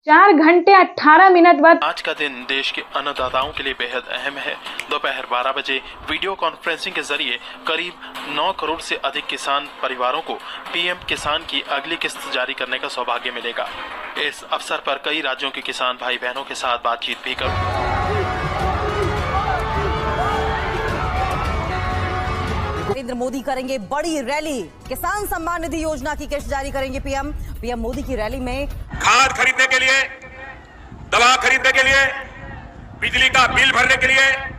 4 घंटे 18 मिनट बाद आज का दिन देश के अन्नदाताओं के लिए बेहद अहम है। दोपहर 12 बजे वीडियो कॉन्फ्रेंसिंग के जरिए करीब 9 करोड़ से अधिक किसान परिवारों को पीएम किसान की अगली किस्त जारी करने का सौभाग्य मिलेगा। इस अवसर पर कई राज्यों के किसान भाई बहनों के साथ बातचीत भी कर नरेंद्र मोदी करेंगे बड़ी रैली। किसान सम्मान निधि योजना की किस्त जारी करेंगे पीएम मोदी की रैली में खाद खरीदने के लिए, दवा खरीदने के लिए, बिजली का बिल भरने के लिए,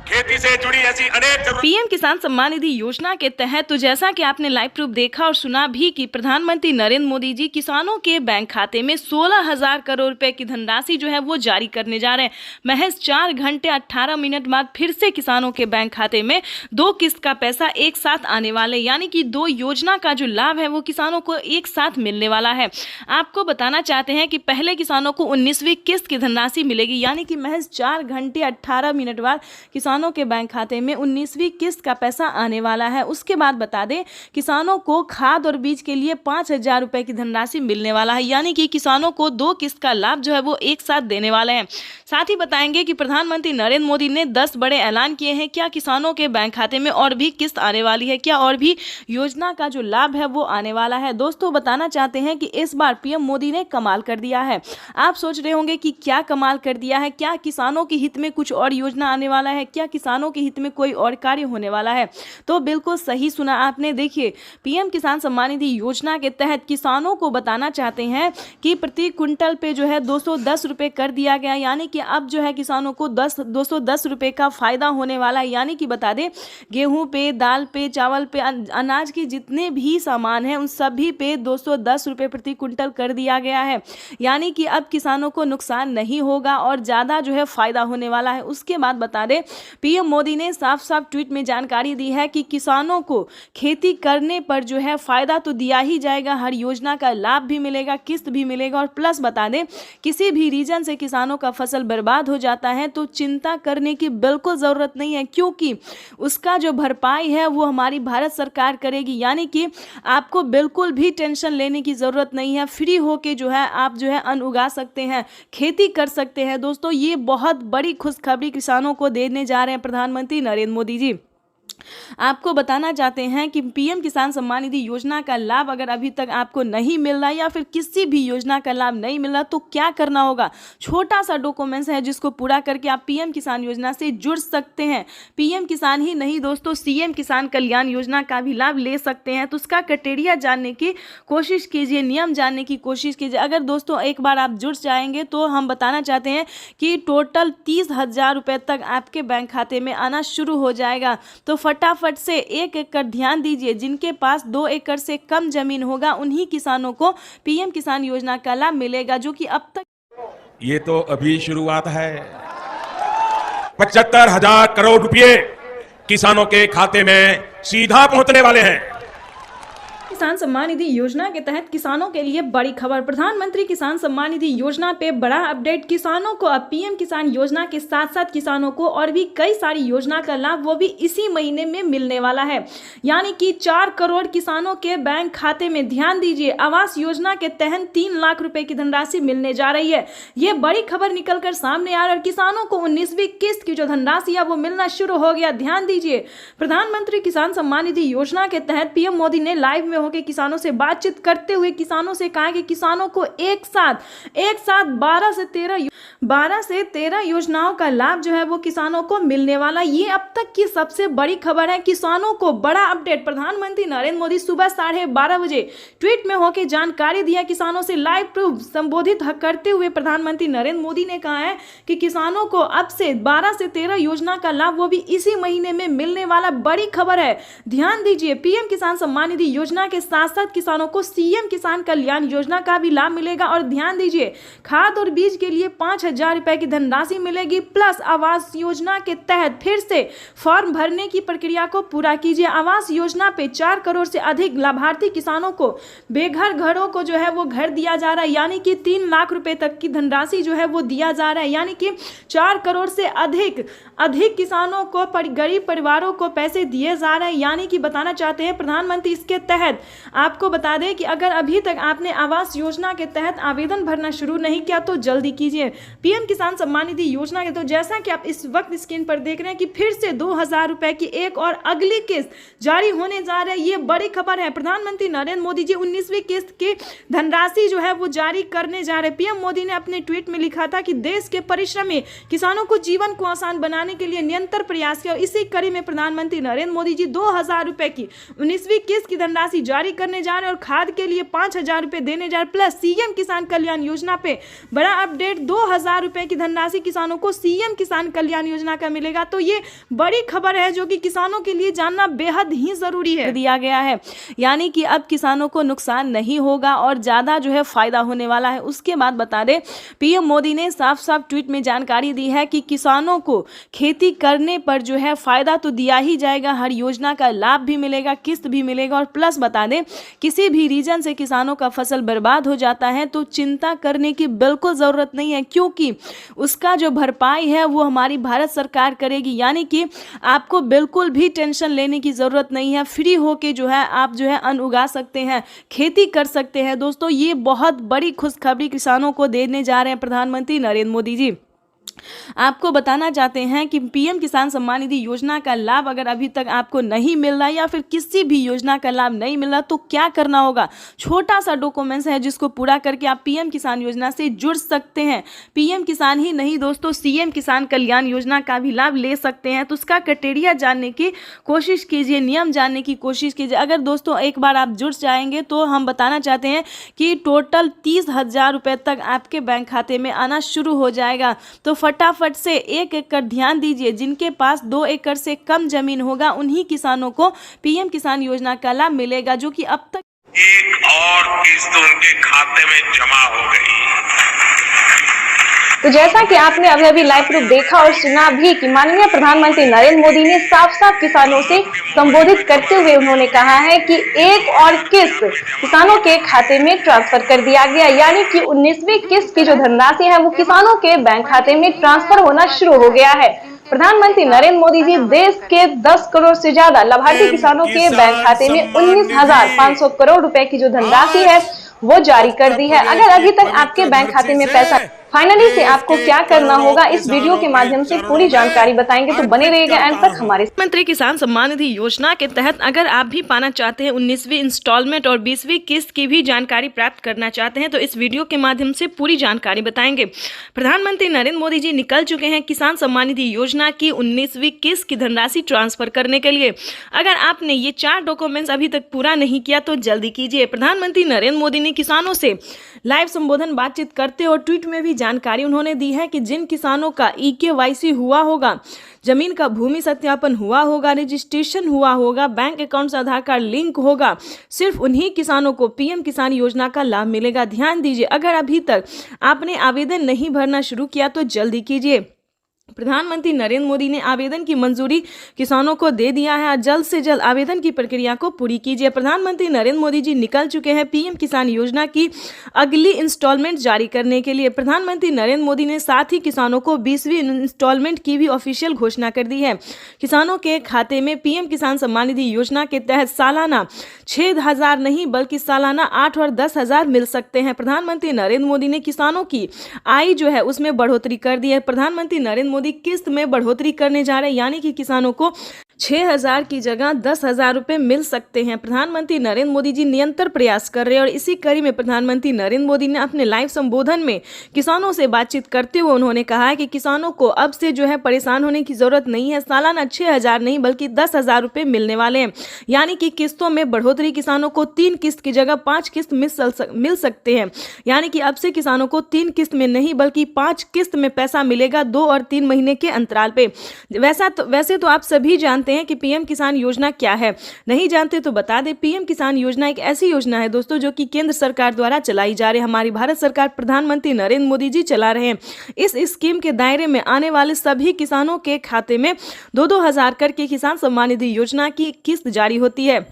खेती से जुड़ी ऐसी अनेक जरूरत। पीएम किसान सम्मान निधि योजना के तहत तो जैसा कि आपने लाइव प्रूफ देखा और सुना भी कि प्रधानमंत्री नरेंद्र मोदी जी किसानों के बैंक खाते में 16,000 करोड़ रुपए की धनराशि जो है वो जारी करने जा रहे हैं। महज 4 घंटे 18 मिनट बाद फिर से किसानों के बैंक खाते में 2 किस्त का पैसा एक साथ आने वाले, यानी कि 2 योजना का जो लाभ है वो किसानों को एक साथ मिलने वाला है। आपको बताना चाहते हैं कि पहले किसानों को 19वीं किस्त की धनराशि मिलेगी, यानी कि महज 4 घंटे 18 मिनट बाद किसानों के बैंक खाते में 19वीं किस्त का पैसा आने वाला है। उसके बाद बता दें किसानों को खाद और बीज के लिए 5,000 रुपए की धनराशि मिलने वाला है, यानी कि किसानों को 2 किस्त का लाभ जो है वो एक साथ देने वाले हैं। साथ ही बताएंगे कि प्रधानमंत्री नरेंद्र मोदी ने 10 बड़े ऐलान किए हैं। क्या किसानों के बैंक खाते में और भी किस्त आने वाली है, क्या और भी योजना का जो लाभ है वो आने वाला है। दोस्तों बताना चाहते हैं कि इस बार पीएम मोदी ने कमाल कर दिया है। आप सोच रहे होंगे कि क्या कमाल कर दिया है, क्या किसानों के हित में कुछ और योजना आने वाला है, क्या किसानों के हित में कोई और कार्य होने वाला है। तो बिल्कुल सही सुना आपने। देखिए पीएम किसान सम्मान निधि योजना के तहत किसानों को बताना चाहते हैं कि प्रति क्विंटल पे जो है 210 रुपए कर दिया गया, यानी कि अब जो है किसानों को 210 रुपए का फायदा होने वाला है। यानी कि बता दें गेहूं पे, दाल पे, चावल पे, अनाज के जितने भी सामान हैं उन सभी पे 210 रुपए प्रति क्विंटल कर दिया गया है, यानी कि अब किसानों को नुकसान नहीं होगा और ज़्यादा जो है फायदा होने वाला है। उसके बाद बता दें पीएम मोदी ने साफ साफ ट्वीट में जानकारी दी है कि किसानों को खेती करने पर जो है फायदा तो दिया ही जाएगा, हर योजना का लाभ भी मिलेगा, किस्त भी मिलेगा और प्लस बता दें किसी भी रीजन से किसानों का फसल बर्बाद हो जाता है तो चिंता करने की बिल्कुल ज़रूरत नहीं है, क्योंकि उसका जो भरपाई है वो हमारी भारत सरकार करेगी। यानी कि आपको बिल्कुल भी टेंशन लेने की ज़रूरत नहीं है, फ्री होके जो है आप जो है अन्न उगा सकते हैं, खेती कर सकते हैं। दोस्तों ये बहुत बड़ी खुशखबरी किसानों को देने जा रहे हैं प्रधानमंत्री नरेंद्र मोदी जी। आपको बताना चाहते हैं कि पीएम किसान सम्मान निधि योजना का लाभ अगर अभी तक आपको नहीं मिल रहा या फिर किसी भी योजना का लाभ नहीं मिल रहा तो क्या करना होगा। छोटा सा डॉक्यूमेंट्स है जिसको पूरा करके आप पीएम किसान योजना से जुड़ सकते हैं। पीएम किसान ही नहीं दोस्तों, सीएम किसान कल्याण योजना का भी लाभ ले सकते हैं। तो उसका क्राइटेरिया जानने की कोशिश कीजिए, नियम जानने की कोशिश कीजिए। अगर दोस्तों एक बार आप जुड़ जाएंगे तो हम बताना चाहते हैं कि टोटल 30,000 रुपये तक आपके बैंक खाते में आना शुरू हो जाएगा। तो फटाफट से 1 एकड़ ध्यान दीजिए, जिनके पास 2 एकड़ से कम जमीन होगा उन्हीं किसानों को पीएम किसान योजना का लाभ मिलेगा, जो कि अब तक ये तो अभी शुरुआत है। 75,000 करोड़ रुपए किसानों के खाते में सीधा पहुंचने वाले हैं। किसान सम्मान निधि योजना के तहत किसानों के लिए बड़ी खबर। प्रधानमंत्री किसान सम्मान निधि योजना पे बड़ा अपडेट। किसानों को अब पीएम किसान योजना के साथ साथ किसानों को और भी कई सारी योजना का लाभ वो भी इसी महीने में मिलने वाला है, यानी कि 4 करोड़ किसानों के बैंक खाते में। ध्यान दीजिए आवास योजना के तहत 3 लाख रुपए की धनराशि मिलने जा रही है। ये बड़ी खबर निकल कर सामने आ रही है और किसानों को 19वीं किस्त की जो धनराशि है वो मिलना शुरू हो गया। ध्यान दीजिए प्रधानमंत्री किसान सम्मान निधि योजना के तहत पीएम मोदी ने लाइव में के किसानों से बातचीत करते हुए किसानों से कहा कि किसानों को एक साथ 12 से 13 योजनाओं का लाभ जो है वो किसानों को मिलने वाला। ये अब तक की सबसे बड़ी खबर है। किसानों को बड़ा अपडेट। प्रधानमंत्री नरेंद्र मोदी सुबह 12:30 बजे ट्वीट में होकर जानकारी दिया। किसानों से लाइव प्रूफ संबोधित करते हुए प्रधानमंत्री नरेंद्र मोदी ने कहा है कि किसानों को अब से 12 से 13 योजना का लाभ वो भी इसी महीने में मिलने वाला। बड़ी खबर है। ध्यान दीजिए पीएम किसान सम्मान निधि योजना के साथ साथ किसानों को सीएम किसान कल्याण योजना का भी लाभ मिलेगा। और ध्यान दीजिए खाद और बीज के लिए 5,000 रुपए की धनराशि मिलेगी, प्लस आवास योजना के तहत फिर से फॉर्म भरने की प्रक्रिया को पूरा कीजिए। आवास योजना पे 4 करोड़ से अधिक लाभार्थी किसानों को बेघर घरों को जो है वो घर दिया जा रहा है, यानी कि 3 लाख रुपए तक की धनराशि जो है वो दिया जा रहा है, यानी कि 4 करोड़ से अधिक किसानों को गरीब परिवारों को पैसे दिए जा रहे हैं। यानी कि बताना चाहते हैं प्रधानमंत्री इसके तहत आपको बता दें कि अगर अभी तक आपने आवास योजना के तहत आवेदन भरना शुरू नहीं किया तो जल्दी कीजिए। पीएम किसान सम्मान निधि योजना के तो जैसा कि आप इस वक्त स्क्रीन पर देख रहे हैं कि फिर से 2000 रुपए की एक और अगली किस्त जारी होने जा रही है। ये बड़ी खबर है। प्रधानमंत्री नरेंद्र मोदी जी 19वीं किस्त की धनराशि जो है वो जारी करने जा रहे हैं। पीएम मोदी ने अपने ट्वीट में लिखा था कि देश के परिश्रमी किसानों को जीवन को आसान बनाने के लिए निरंतर प्रयास किया और इसी कड़ी में प्रधानमंत्री नरेंद्र मोदी जी 2000 रुपए की 19वीं किस्त की धनराशि जारी करने जा रहे हैं और खाद के लिए 5000 रुपए देने जा रहे। प्लस सीएम किसान कल्याण योजना पे बड़ा अपडेट, 2000 रुपए की धनराशि किसानों को सीएम किसान कल्याण योजना का मिलेगा। तो ये बड़ी खबर है जो कि किसानों के लिए जानना बेहद ही जरूरी है। दिया गया है यानी कि अब किसानों को नुकसान नहीं होगा और ज्यादा जो है फायदा होने वाला है। उसके बाद बता दें पीएम मोदी ने साफ साफ ट्वीट में जानकारी दी है कि किसानों को खेती करने पर जो है फायदा तो दिया ही जाएगा, हर योजना का लाभ भी मिलेगा, किस्त भी मिलेगा। और प्लस बता दें किसी भी रीजन से किसानों का फसल बर्बाद हो जाता है तो चिंता करने की बिल्कुल जरूरत नहीं है, क्योंकि उसका जो भरपाई है वो हमारी भारत सरकार करेगी। यानी कि आपको बिल्कुल भी टेंशन लेने की जरूरत नहीं है। फ्री होके जो है आप जो है अन्न उगा सकते हैं, खेती कर सकते हैं। दोस्तों ये बहुत बड़ी खुशखबरी किसानों को देने जा रहे हैं प्रधानमंत्री नरेंद्र मोदी जी। आपको बताना चाहते हैं कि पीएम किसान सम्मान निधि योजना का लाभ अगर अभी तक आपको नहीं मिल रहा या फिर किसी भी योजना का लाभ नहीं मिल रहा तो क्या करना होगा। छोटा सा डॉक्यूमेंट्स है जिसको पूरा करके आप पीएम किसान योजना से जुड़ सकते हैं। पीएम किसान ही नहीं दोस्तों, सीएम किसान कल्याण योजना का भी लाभ ले सकते हैं। तो उसका क्राइटेरिया जानने की कोशिश कीजिए, नियम जानने की कोशिश कीजिए। अगर दोस्तों एक बार आप जुड़ जाएंगे तो हम बताना चाहते हैं कि टोटल 30,000 रुपये तक आपके बैंक खाते में आना शुरू हो जाएगा। तो फटाफट से 1 एकड़ ध्यान दीजिए। जिनके पास 2 एकड़ से कम जमीन होगा उन्हीं किसानों को पीएम किसान योजना का लाभ मिलेगा, जो कि अब तक एक और किस्त उनके खाते में जमा हो गई। तो जैसा कि आपने अभी लाइव प्रूफ देखा और सुना भी कि माननीय प्रधानमंत्री नरेंद्र मोदी ने साफ साफ किसानों से संबोधित करते हुए उन्होंने कहा है कि एक और किस्त किसानों के खाते में ट्रांसफर कर दिया गया। यानी कि 19वीं किस्त की जो धनराशि है वो किसानों के बैंक खाते में ट्रांसफर होना शुरू हो गया है। प्रधानमंत्री नरेंद्र मोदी जी देश के 10 करोड़ से ज्यादा लाभार्थी किसानों के बैंक खाते में 19,500 करोड़ रुपए की जो धनराशि है वो जारी कर दी है। अगर अभी तक आपके बैंक खाते में पैसा फाइनली से आपको क्या करना होगा इस वीडियो के माध्यम से पूरी जानकारी बताएंगे, तो बने रहिएगा एंड तक हमारे। प्रधानमंत्री किसान सम्मान निधि योजना के तहत अगर आप भी पाना चाहते हैं 19वीं इंस्टॉलमेंट और 20वीं किस्त की भी जानकारी प्राप्त करना चाहते हैं तो इस वीडियो के माध्यम से पूरी जानकारी बताएंगे। प्रधानमंत्री नरेंद्र मोदी जी निकल चुके हैं किसान सम्मान निधि योजना की 19वीं किस्त की धनराशि ट्रांसफर करने के लिए। अगर आपने ये 4 डॉक्यूमेंट्स अभी तक पूरा नहीं किया तो जल्दी कीजिए। प्रधानमंत्री नरेंद्र मोदी ने किसानों से लाइव संबोधन बातचीत करते और ट्वीट में भी जानकारी उन्होंने दी है कि जिन किसानों का EKYC हुआ होगा, जमीन का भूमि सत्यापन हुआ होगा, रजिस्ट्रेशन हुआ होगा, बैंक अकाउंट से आधार कार्ड लिंक होगा, सिर्फ उन्हीं किसानों को पीएम किसान योजना का लाभ मिलेगा। ध्यान दीजिए, अगर अभी तक आपने आवेदन नहीं भरना शुरू किया तो जल्दी कीजिए। प्रधानमंत्री नरेंद्र मोदी ने आवेदन की मंजूरी किसानों को दे दिया है। जल्द से जल्द आवेदन की प्रक्रिया को पूरी कीजिए। प्रधानमंत्री नरेंद्र मोदी जी निकल चुके हैं पीएम किसान योजना की अगली इंस्टॉलमेंट जारी करने के लिए। प्रधानमंत्री नरेंद्र मोदी ने साथ ही किसानों को 20वीं इंस्टॉलमेंट की भी ऑफिशियल घोषणा कर दी है। किसानों के खाते में पीएम किसान सम्मान निधि योजना के तहत सालाना 6,000 नहीं बल्कि सालाना 8 और 10,000 मिल सकते हैं। प्रधानमंत्री नरेंद्र मोदी ने किसानों की आय जो है उसमें बढ़ोतरी कर दी है। प्रधानमंत्री नरेंद्र मोदी किस्त में बढ़ोतरी करने जा रहे हैं, यानी कि किसानों को 6,000 की जगह 10,000 रुपए मिल सकते हैं। प्रधानमंत्री नरेंद्र मोदी जी निरंतर प्रयास कर रहे हैं और इसी कड़ी में प्रधानमंत्री नरेंद्र मोदी ने अपने लाइव संबोधन में किसानों से बातचीत करते हुए उन्होंने कहा है कि किसानों को अब से जो है परेशान होने की जरूरत नहीं है। सालाना 6,000 नहीं बल्कि 10,000 रुपए मिलने वाले हैं, यानी कि किस्तों में बढ़ोतरी। किसानों को 3 किस्त की जगह 5 किस्त मिल सकते हैं, यानी कि अब से किसानों को 3 किस्त में नहीं बल्कि 5 किस्त में पैसा मिलेगा 2 और 3 महीने के अंतराल पे। वैसे तो आप सभी जानते हैं कि पीएम किसान योजना क्या है। नहीं जानते तो बता दें, पीएम किसान योजना एक ऐसी योजना है दोस्तों जो कि केंद्र सरकार द्वारा चलाई जा रही है। हमारी भारत सरकार प्रधानमंत्री नरेंद्र मोदी जी चला रहे हैं। इस स्कीम के दायरे में आने वाले सभी किसानों के खाते में 2-2 हजार करके किसान सम्मान निधि योजना की किस्त जारी होती है।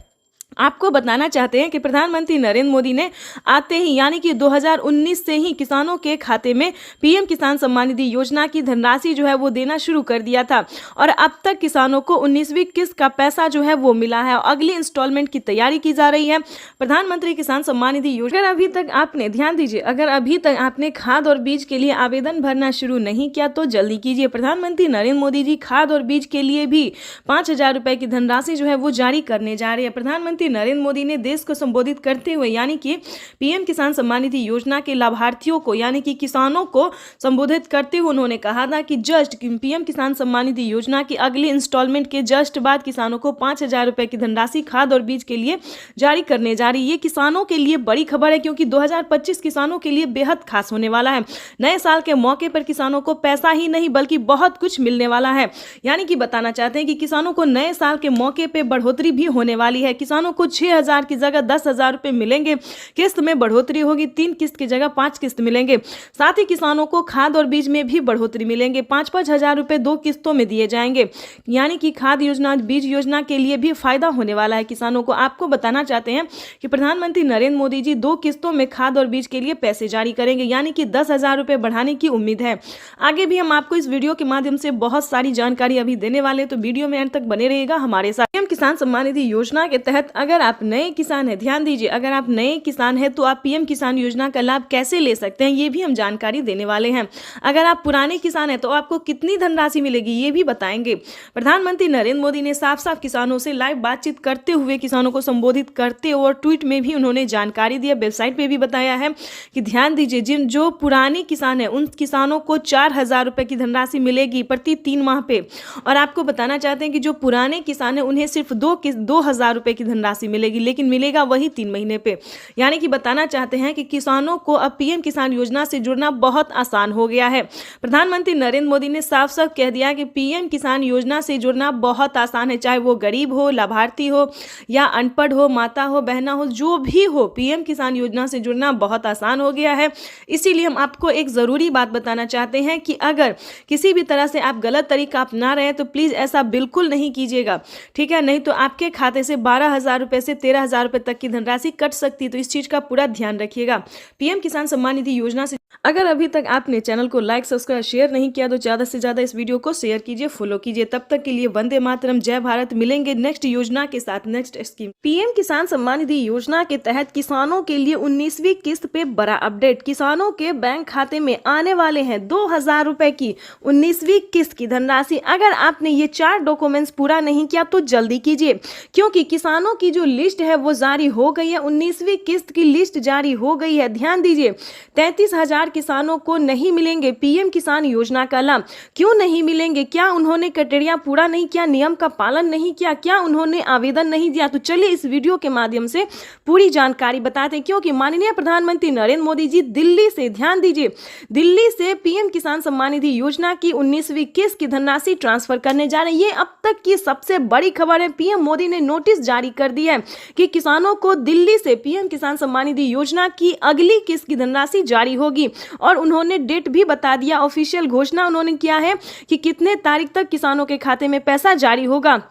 आपको बताना चाहते हैं कि प्रधानमंत्री नरेंद्र मोदी ने आते ही यानी कि 2019 से ही किसानों के खाते में पीएम किसान सम्मान निधि योजना की धनराशि जो है वो देना शुरू कर दिया था और अब तक किसानों को 19वीं किस्त का पैसा जो है वो मिला है और अगली इंस्टॉलमेंट की तैयारी की जा रही है। प्रधानमंत्री किसान सम्मान निधि योजना अगर अभी तक आपने ध्यान दीजिए, अगर अभी तक आपने खाद और बीज के लिए आवेदन भरना शुरू नहीं किया तो जल्दी कीजिए। प्रधानमंत्री नरेंद्र मोदी जी खाद और बीज के लिए भी 5,000 रुपए की धनराशि जो है वो जारी करने जा रहे हैं। प्रधानमंत्री नरेंद्र मोदी ने देश को संबोधित करते हुए यानी कि पीएम किसान सम्मान निधि योजना के लाभार्थियों को यानी कि किसानों को संबोधित करते हुए उन्होंने कहा था कि जस्ट पीएम किसान सम्मान निधि योजना की अगली इंस्टॉलमेंट के जस्ट बाद किसानों को 5,000 रुपए की धनराशि खाद और बीज के लिए जारी करने जा रही है। ये किसानों के लिए बड़ी खबर है क्योंकि 2025 किसानों के लिए बेहद खास होने वाला है। नए साल के मौके पर किसानों को पैसा ही नहीं बल्कि बहुत कुछ मिलने वाला है। यानी कि बताना चाहते हैं कि किसानों को नए साल के मौके पर बढ़ोतरी भी होने वाली है। किसानों को 6,000 की जगह 10,000 रुपए मिलेंगे, किस्त में बढ़ोतरी होगी, 3 किस्त की जगह 5 किस्त मिलेंगे। साथ ही किसानों को खाद और बीज में भी बढ़ोतरी मिलेंगे, 5-5 हजार रुपए 2 किस्तों में दिए जाएंगे। यानी कि खाद योजना बीज योजना के लिए भी फायदा होने वाला है किसानों को। आपको बताना चाहते हैं कि प्रधानमंत्री नरेंद्र मोदी जी 2 किस्तों में खाद और बीज के लिए पैसे जारी करेंगे यानी कि 10,000 रुपए बढ़ाने की उम्मीद है। आगे भी हम आपको इस वीडियो के माध्यम से बहुत सारी जानकारी अभी देने वाले, तो वीडियो में अंत तक बने रहिएगा हमारे साथ। पीएम किसान सम्मान निधि योजना के तहत अगर आप नए किसान हैं, ध्यान दीजिए, अगर आप नए किसान हैं तो आप पीएम किसान योजना का लाभ कैसे ले सकते हैं ये भी हम जानकारी देने वाले हैं। अगर आप पुराने किसान हैं तो आपको कितनी धनराशि मिलेगी ये भी बताएंगे। प्रधानमंत्री नरेंद्र मोदी ने साफ साफ किसानों से लाइव बातचीत करते हुए किसानों को संबोधित करते और ट्वीट में भी उन्होंने जानकारी दी, वेबसाइट पे भी बताया है कि ध्यान दीजिए, जिन जो पुराने किसान हैं उन किसानों को 4,000 रुपए की धनराशि मिलेगी प्रति 3 माह पे। और आपको बताना चाहते हैं कि जो पुराने किसान हैं उन्हें सिर्फ 2,000 रुपए की धनराशि मिलेगी, लेकिन मिलेगा वही 3 महीने पे। यानी कि बताना चाहते हैं कि किसानों को अब पीएम किसान योजना से जुड़ना बहुत आसान हो गया है। प्रधानमंत्री नरेंद्र मोदी ने साफ साफ कह दिया कि पीएम किसान योजना से जुड़ना बहुत आसान है, चाहे वो गरीब हो, लाभार्थी हो या अनपढ़ हो, माता हो, बहना हो, जो भी हो, पीएम किसान योजना से जुड़ना बहुत आसान हो गया है। इसीलिए हम आपको एक जरूरी बात बताना चाहते हैं कि अगर किसी भी तरह से आप गलत तरीका अपना रहे हैं तो प्लीज ऐसा बिल्कुल नहीं कीजिएगा, ठीक है? नहीं तो आपके खाते से 12,000 रुपए से 13,000 रुपए तक की धनराशि कट सकती है, तो इस चीज का पूरा ध्यान रखिएगा। पीएम किसान सम्मान निधि योजना से अगर अभी तक आपने चैनल को लाइक सब्सक्राइब शेयर नहीं किया तो ज्यादा से ज्यादा इस वीडियो को शेयर कीजिए, फॉलो कीजिए। तब तक के लिए वंदे मातरम, जय भारत। मिलेंगे नेक्स्ट योजना के साथ, नेक्स्ट स्कीम। पीएम किसान सम्मान निधि योजना के तहत किसानों के लिए 19वीं किस्त पे बड़ा अपडेट। किसानों के बैंक खाते में आने वाले हैं 2,000 रुपए की 19वीं किस्त की धनराशि। अगर आपने ये 4 डॉक्यूमेंट्स पूरा नहीं किया तो जल्दी कीजिए, क्योंकि किसानों की जो लिस्ट है वो जारी हो गई है, 19वीं किस्त की लिस्ट जारी हो गई है। ध्यान दीजिए, 33,000 किसानों को नहीं मिलेंगे पीएम किसान योजना का लाभ। क्यों नहीं मिलेंगे? क्या उन्होंने क्राइटेरिया पूरा नहीं किया, नियम का पालन नहीं किया, क्या उन्होंने आवेदन नहीं दिया? तो चलिए इस वीडियो के माध्यम से पूरी जानकारी बताते हैं, क्योंकि माननीय प्रधानमंत्री नरेंद्र मोदी जी दिल्ली से, ध्यान दीजिए, दिल्ली से पीएम किसान सम्मान निधि योजना की 19वीं किस्त की धनराशि ट्रांसफर करने जा रहे हैं। ये अब तक की सबसे बड़ी खबर है। पीएम मोदी ने नोटिस जारी कर दिया है कि किसानों को दिल्ली से पीएम किसान सम्मान निधि योजना की अगली किस्त की धनराशि जारी होगी और उन्होंने डेट भी बता दिया, ऑफिशियल घोषणा उन्होंने किया है कि कितने तारीख तक किसानों के खाते में पैसा जारी होगा।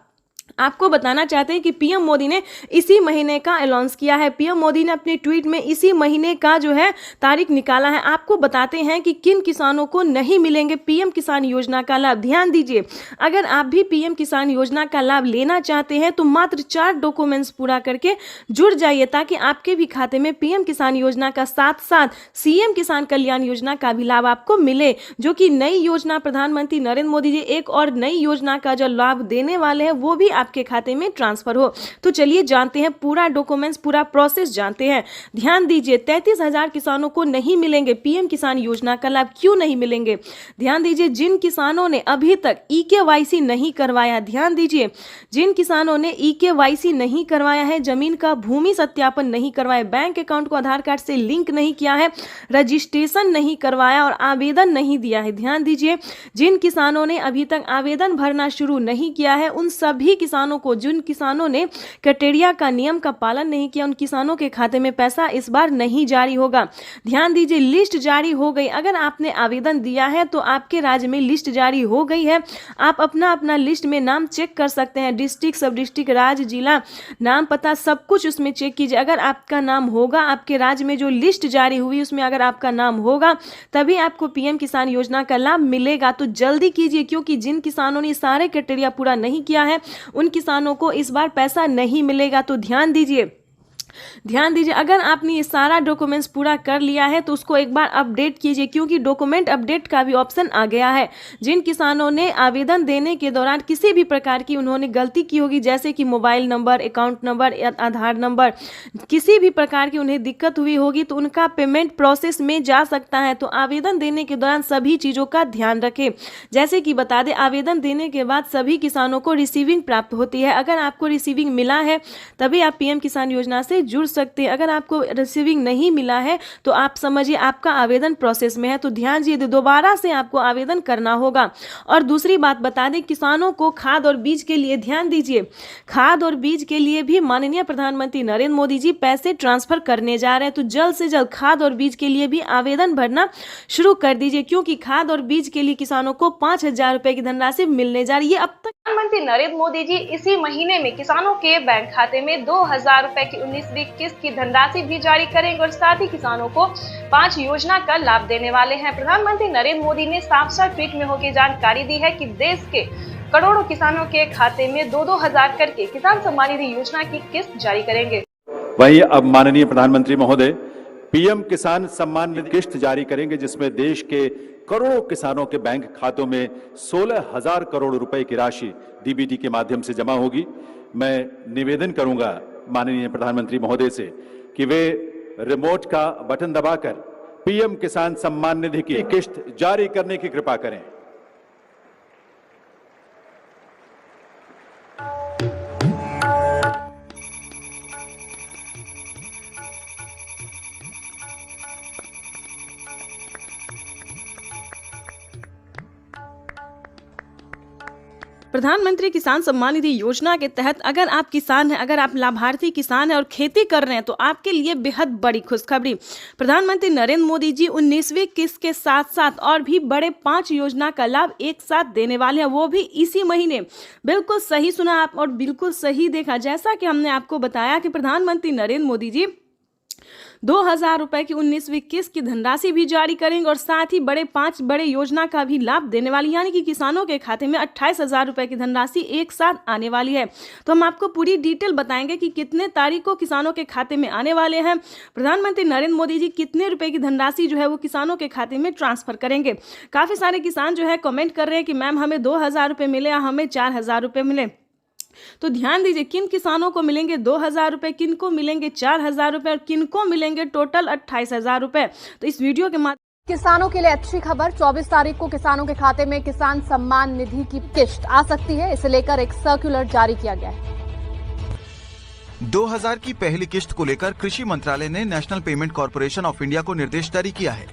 आपको बताना चाहते हैं कि पीएम मोदी ने इसी महीने का अनाउंस किया है। पीएम मोदी ने अपने ट्वीट में इसी महीने का जो है तारीख निकाला है। आपको बताते हैं कि किन किसानों को नहीं मिलेंगे पीएम किसान योजना का लाभ। ध्यान दीजिए, अगर आप भी पीएम किसान योजना का लाभ लेना चाहते हैं तो मात्र 4 डॉक्यूमेंट्स पूरा करके जुड़ जाइए, ताकि आपके भी खाते में पीएम किसान योजना का साथ साथ सीएम किसान कल्याण योजना का भी लाभ आपको मिले, जो कि नई योजना प्रधानमंत्री नरेंद्र मोदी जी एक और नई योजना का जो लाभ देने वाले हैं वो भी आपके खाते में ट्रांसफर हो। तो चलिए जानते हैं पूरा डॉक्यूमेंट्स, पूरा प्रोसेस जानते हैं। ध्यान दीजिए, 33,000 किसानों को नहीं मिलेंगे पीएम किसान योजना का लाभ। क्यों नहीं मिलेंगे? ध्यान दीजिए, जिन किसानों ने अभी तक EKYC नहीं करवाया, ध्यान दीजिए, जिन किसानों ने EKYC नहीं करवाया है, जमीन का भूमि सत्यापन नहीं करवाया, बैंक अकाउंट को आधार कार्ड से लिंक नहीं किया है, रजिस्ट्रेशन नहीं करवाया और आवेदन नहीं दिया है, ध्यान दीजिए, जिन किसानों ने अभी तक आवेदन भरना शुरू नहीं किया है, उन सभी किसानों को, जिन किसानों ने क्राइटेरिया का, नियम का पालन नहीं किया, उन किसानों के खाते में पैसा इस बार नहीं जारी होगा। ध्यान दीजिए, लिस्ट जारी हो गई। अगर आपने आवेदन दिया है तो आपके राज्य में लिस्ट जारी हो गई है। आप अपना लिस्ट में नाम चेक कर सकते हैं, डिस्ट्रिक्ट, सब डिस्ट्रिक्ट, राज्य, जिला, नाम, पता, सब कुछ उसमें चेक कीजिए। अगर आपका नाम होगा, आपके राज्य में जो लिस्ट जारी हुई उसमें अगर आपका नाम होगा, तभी आपको पीएम किसान योजना का लाभ मिलेगा। तो जल्दी कीजिए, क्योंकि जिन किसानों ने सारे क्राइटेरिया पूरा नहीं किया है उन किसानों को इस बार पैसा नहीं मिलेगा। तो ध्यान दीजिए, अगर आपने ये सारा डॉक्यूमेंट्स पूरा कर लिया है तो उसको एक बार अपडेट कीजिए, क्योंकि डॉक्यूमेंट अपडेट का भी ऑप्शन आ गया है। जिन किसानों ने आवेदन देने के दौरान किसी भी प्रकार की उन्होंने गलती की होगी, जैसे कि मोबाइल नंबर, अकाउंट नंबर, आधार नंबर, किसी भी प्रकार की उन्हें दिक्कत हुई होगी तो उनका पेमेंट प्रोसेस में जा सकता है। तो आवेदन देने के दौरान सभी चीज़ों का ध्यान रखें। जैसे कि बता दें, आवेदन देने के बाद सभी किसानों को रिसीविंग प्राप्त होती है। अगर आपको रिसीविंग मिला है तभी आप पीएम किसान योजना से जुड़ सकते हैं। अगर आपको रिसीविंग नहीं मिला है तो आप समझिए आपका आवेदन प्रोसेस में है। तो ध्यान दीजिए, दोबारा से आपको आवेदन करना होगा। और दूसरी बात बता दें, किसानों को खाद और बीज के लिए ध्यान दीजिए, खाद और बीज के लिए भी माननीय प्रधानमंत्री नरेंद्र मोदी जी पैसे ट्रांसफर करने जा रहे हैं। तो जल्द से जल्द खाद और बीज के लिए भी आवेदन भरना शुरू कर दीजिए, क्योंकि खाद और बीज के लिए किसानों को 5,000 रुपए की धनराशि मिलने जा रही है। अब तक प्रधानमंत्री नरेंद्र मोदी जी इसी महीने में किसानों के बैंक खाते में 2,000 रुपए की 19वीं किस्त की धनराशि भी जारी करेंगे और साथ ही किसानों को 5 योजना का लाभ देने वाले हैं। प्रधानमंत्री नरेंद्र मोदी ने साफ-साफ ट्वीट में होकर जानकारी दी है कि देश के करोड़ों किसानों के खाते में 2-2 हजार करके किसान सम्मान निधि योजना की किस्त जारी करेंगे। वहीं अब माननीय प्रधानमंत्री महोदय पीएम किसान सम्मान निधि किस्त जारी करेंगे, जिसमें देश के करोड़ों किसानों के बैंक खातों में 16,000 करोड़ रुपए की राशि डीबीटी के माध्यम से जमा होगी। मैं निवेदन करूंगा माननीय प्रधानमंत्री महोदय से कि वे रिमोट का बटन दबाकर पीएम किसान सम्मान निधि की किस्त जारी करने की कृपा करें। प्रधानमंत्री किसान सम्मान निधि योजना के तहत अगर आप किसान हैं, अगर आप लाभार्थी किसान हैं और खेती कर रहे हैं तो आपके लिए बेहद बड़ी खुशखबरी। प्रधानमंत्री नरेंद्र मोदी जी 19वीं किस्त के साथ साथ और भी बड़े 5 योजना का लाभ एक साथ देने वाले हैं, वो भी इसी महीने। बिल्कुल सही सुना आप और बिल्कुल सही देखा। जैसा कि हमने आपको बताया कि प्रधानमंत्री नरेंद्र मोदी जी 2,000 रुपए की 19वीं किस्त की धनराशि भी जारी करेंगे और साथ ही 5 बड़े योजना का भी लाभ देने वाली, यानी कि किसानों के खाते में 28,000 रुपए की धनराशि एक साथ आने वाली है। तो हम आपको पूरी डिटेल बताएंगे कि कितने तारीख को किसानों के खाते में आने वाले हैं, प्रधानमंत्री नरेंद्र मोदी जी कितने रुपए की धनराशि जो है वो किसानों के खाते में ट्रांसफर करेंगे। काफी सारे किसान जो है कमेंट कर रहे हैं कि मैम हमें 2,000 रुपए मिले या हमें 4,000 रुपए मिले। तो ध्यान दीजिए, किन किसानों को मिलेंगे 2,000 रुपए, किन को मिलेंगे 4,000 रुपए और किन को मिलेंगे टोटल 28,000 रुपए। तो इस वीडियो के माध्यम किसानों के लिए अच्छी खबर, 24 तारीख को किसानों के खाते में किसान सम्मान निधि की किस्त आ सकती है। इसे लेकर एक सर्कुलर जारी किया गया है। 2000 की पहली किस्त को लेकर कृषि मंत्रालय ने national payment corporation of India को निर्देश जारी किया है।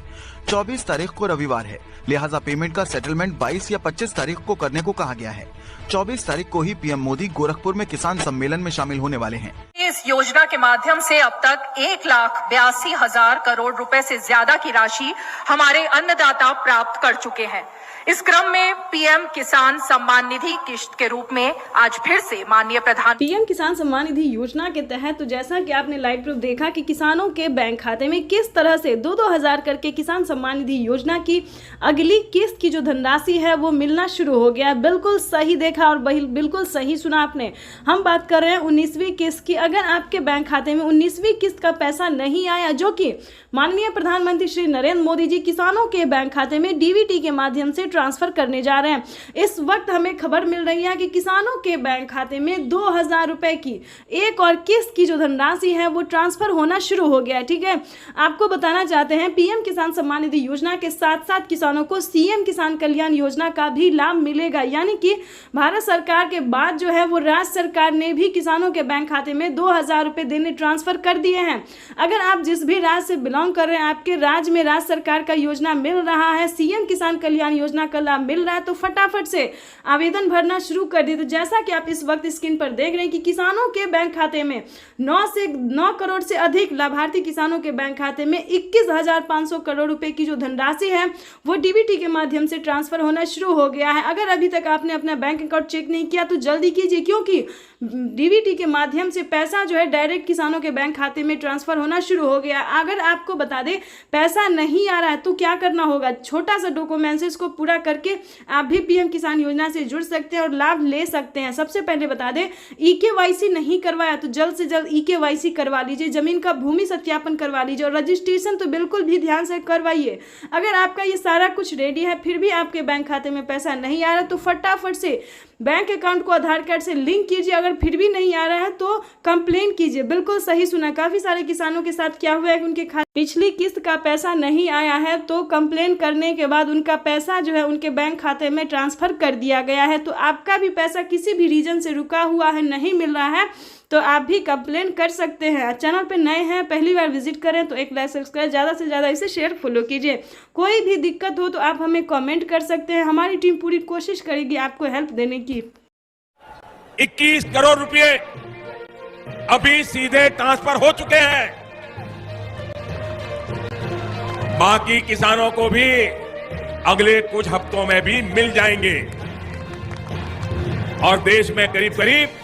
24 तारीख को रविवार है, लिहाजा पेमेंट का सेटलमेंट 22 या 25 तारीख को करने को कहा गया है। 24 तारीख को ही पीएम मोदी गोरखपुर में किसान सम्मेलन में शामिल होने वाले हैं। इस योजना के माध्यम से अब तक 1,82,000 करोड़ रुपए से ज्यादा की राशि हमारे अन्नदाता प्राप्त कर चुके हैं। इस क्रम में पीएम किसान सम्मान निधि किस्त के रूप में आज फिर से माननीय पीएम किसान सम्मान निधि योजना के तहत तो जैसा कि आपने लाइव प्रूफ देखा कि किसानों के बैंक खाते में किस तरह से 2-2 हजार करके किसान सम्मान निधि योजना की अगली किस्त की जो धनराशि है वो मिलना शुरू हो गया। बिल्कुल सही देखा और बिल्कुल सही सुना आपने। हम बात कर रहे हैं 19वीं किस्त की। अगर आपके बैंक खाते में 19वीं किस्त का पैसा नहीं आया, जो कि माननीय प्रधानमंत्री श्री नरेंद्र मोदी जी किसानों के बैंक खाते में डीबीटी के माध्यम से ट्रांसफर करने जा रहे हैं, इस वक्त हमें खबर मिल रही है कि किसानों के बैंक खाते में 2,000 रुपए की एक और किस्त की जो धनराशि है वो ट्रांसफर होना शुरू हो गया है। ठीक है, आपको बताना चाहते हैं पीएम किसान सम्मान निधि योजना के साथ साथ किसानों को सीएम किसान कल्याण योजना का भी लाभ मिलेगा, यानी कि भारत सरकार के बाद जो है वो राज्य सरकार ने भी किसानों के बैंक खाते में 2000 रुपये देने ट्रांसफर कर दिए हैं। अगर आप जिस भी राज्य से बिलोंग कर रहे हैं, आपके राज्य में राज्य सरकार का योजना मिल रहा है, सीएम किसान कल्याण योजना का लाभ मिल रहा है, तो फटाफट से आवेदन भरना शुरू कर दिए। तो जैसा कि आप इस वक्त स्क्रीन पर देख रहे हैं कि किसानों के बैंक खाते में 9 करोड़ से अधिक लाभार्थी किसानों के बैंक खाते में 21,500 करोड़ रुपए की जो धनराशि है वो डीबीटी के माध्यम से ट्रांसफर होना शुरू हो गया है। अगर अभी तक आपने अपना बैंक अकाउंट चेक नहीं किया तो जल्दी कीजिए, क्योंकि डीबीटी के माध्यम से पैसा जो है डायरेक्ट किसानों के बैंक खाते में ट्रांसफर होना शुरू हो गया। अगर आपको बता दें पैसा नहीं आ रहा है तो क्या करना होगा, छोटा सा डॉक्यूमेंट्स को पूरा करके आप भी पीएम किसान योजना से जुड़ सकते हैं और लाभ ले सकते हैं। सबसे पहले बता दें, ईकेवाईसी नहीं करवाया तो जल्द से जल्द ईकेवाईसी करवा लीजिए, जमीन का भूमि सत्यापन करवा लीजिए और रजिस्ट्रेशन तो बिल्कुल भी ध्यान से करवाइए। अगर आपका ये सारा कुछ रेडी है फिर भी आपके बैंक खाते में पैसा नहीं आ रहा तो फटाफट से बैंक अकाउंट को आधार कार्ड से लिंक कीजिए। अगर फिर भी नहीं आ रहा है तो कंप्लेन कीजिए। बिल्कुल सही सुना, काफी सारे किसानों के साथ क्या हुआ है कि उनके खाते पिछली किस्त का पैसा नहीं आया है, तो कंप्लेन करने के बाद उनका पैसा जो है उनके बैंक खाते में ट्रांसफर कर दिया गया है। तो आपका भी पैसा किसी भी रीजन से रुका हुआ है, नहीं मिल रहा है, तो आप भी कंप्लेन कर सकते हैं। चैनल पे नए हैं, पहली बार विजिट करें तो एक लाइक सब्सक्राइब, ज़्यादा से ज़्यादा इसे शेयर फॉलो कीजिए। कोई भी दिक्कत हो तो आप हमें कमेंट कर सकते हैं, हमारी टीम पूरी कोशिश करेगी आपको हेल्प देने की। 21 करोड़ रुपए अभी सीधे ट्रांसफर हो चुके हैं। बाकी किसानों को भी अगले कुछ हफ्तों में भी मिल जाएंगे और देश में करीब करीब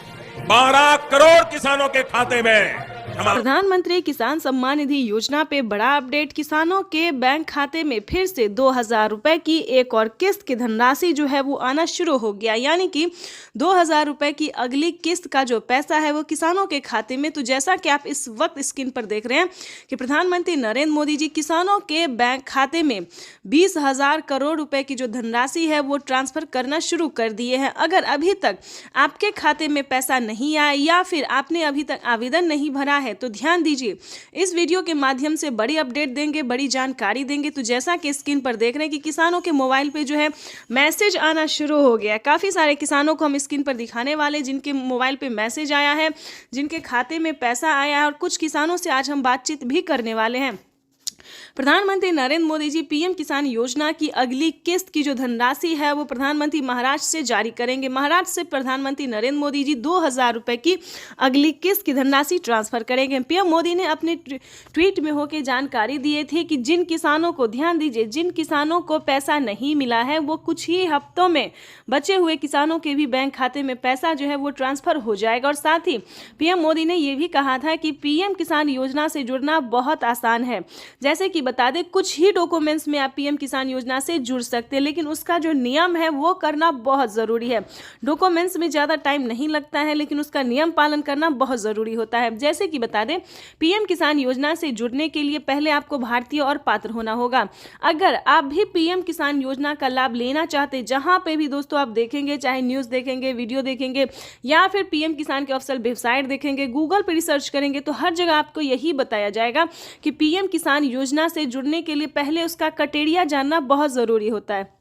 12 करोड़ किसानों के खाते में प्रधानमंत्री किसान सम्मान निधि योजना पे बड़ा अपडेट। किसानों के बैंक खाते में फिर से 2000 रुपए की एक और किस्त की धनराशि जो है वो आना शुरू हो गया, यानी कि 2000 रुपए की अगली किस्त का जो पैसा है वो किसानों के खाते में। तो जैसा कि आप इस वक्त स्क्रीन पर देख रहे हैं कि प्रधानमंत्री नरेंद्र मोदी जी किसानों के बैंक खाते में 20,000 करोड़ रुपए की जो धनराशि है वो ट्रांसफर करना शुरू कर दिए हैं। अगर अभी तक आपके खाते में पैसा नहीं आया या फिर आपने अभी तक आवेदन नहीं भरा है तो ध्यान दीजिए, इस वीडियो के माध्यम से बड़ी अपडेट देंगे, बड़ी जानकारी देंगे। तो जैसा कि स्क्रीन पर देख रहे हैं कि किसानों के मोबाइल पे जो है मैसेज आना शुरू हो गया है। काफ़ी सारे किसानों को हम स्क्रीन पर दिखाने वाले जिनके मोबाइल पे मैसेज आया है, जिनके खाते में पैसा आया है, और कुछ किसानों से आज हम बातचीत भी करने वाले हैं। प्रधानमंत्री नरेंद्र मोदी जी पीएम किसान योजना की अगली किस्त की जो धनराशि है वो प्रधानमंत्री महाराष्ट्र से जारी करेंगे। महाराष्ट्र से प्रधानमंत्री नरेंद्र मोदी जी 2000 रुपए की अगली किस्त की धनराशि ट्रांसफर करेंगे। पीएम मोदी ने अपने ट्वीट में होकर जानकारी दी थी कि जिन किसानों को, ध्यान दीजिए, जिन किसानों को पैसा नहीं मिला है वो कुछ ही हफ्तों में बचे हुए किसानों के भी बैंक खाते में पैसा जो है वो ट्रांसफर हो जाएगा। और साथ ही पीएम मोदी ने यह भी कहा था कि पीएम किसान योजना से जुड़ना बहुत आसान है। जैसे कि बता दें, कुछ ही डॉक्यूमेंट्स में आप पीएम किसान योजना से जुड़ सकते हैं, लेकिन उसका जो नियम है वो करना बहुत ज़रूरी है। डॉक्यूमेंट्स में ज़्यादा टाइम नहीं लगता है, लेकिन उसका नियम पालन करना बहुत ज़रूरी होता है। जैसे कि बता दें, पीएम किसान योजना से जुड़ने के लिए पहले आपको भारतीय और पात्र होना होगा। अगर आप भी पीएम किसान योजना का लाभ लेना चाहते, जहां पे भी दोस्तों आप देखेंगे, चाहे न्यूज़ देखेंगे, वीडियो देखेंगे या फिर पीएम किसान के ऑफिशियल वेबसाइट देखेंगे, गूगल पर रिसर्च करेंगे, तो हर जगह आपको यही बताया जाएगा कि पीएम किसान योजना से जुड़ने के लिए पहले उसका क्राइटेरिया जानना बहुत ज़रूरी होता है।